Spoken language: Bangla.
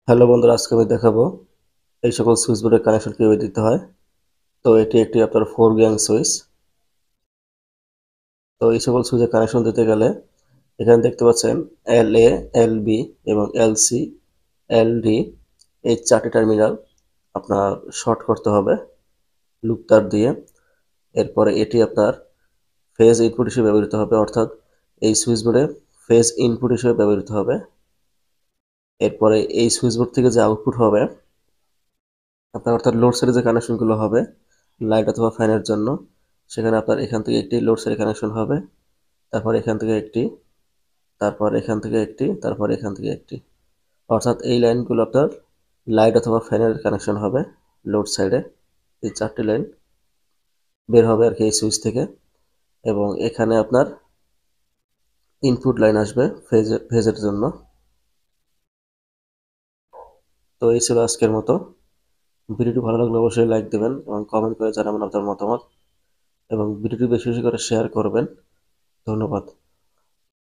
হ্যালো বন্ধুরা, আজকে আমি দেখাবো এই সকল সুইচ বোর্ডের কানেকশন কিভাবে দিতে হয়। তো এটি একটি আপনার 4 গ্যাং সুইচ। তো এই সকল সুইচের কানেকশন দিতে গেলে এখানে দেখতে পাচ্ছেন LA, LB এবং LC, LD এই 4টি টার্মিনাল আপনার শর্ট করতে হবে লুপ তার দিয়ে। এরপরে এটি আপনার ফেজ ইনপুট হিসেবে ব্যবহৃত হবে, অর্থাৎ এই সুইচ বোর্ডে ফেজ ইনপুট হিসেবে ব্যবহৃত হবে। এরপরে এই সুইচ বোর্ড থেকে যে আউটপুট হবে আপনার, অর্থাৎ লোড সাইডে যে কানেকশনগুলো হবে লাইট অথবা ফ্যানের জন্য, সেখানে আপনার এখান থেকে একটি লোড সাইডে কানেকশন হবে, তারপর এখান থেকে একটি, তারপর এখান থেকে একটি, তারপর এখান থেকে একটি। অর্থাৎ এই লাইনগুলো আপনার লাইট অথবা ফ্যানের কানেকশন হবে লোড সাইডে। এই 4টি লাইন বের হবে আর কি এই সুইচ থেকে, এবং এখানে আপনার ইনপুট লাইন আসবে ফেজের জন্য। তো এই ছিল আজকের মতো। ভিডিওটি ভালো লাগলে অবশ্যই লাইক দেবেন এবং কমেন্ট করে জানাবেন আপনার মতামত, এবং ভিডিওটি বেশি বেশি করে শেয়ার করবেন। ধন্যবাদ।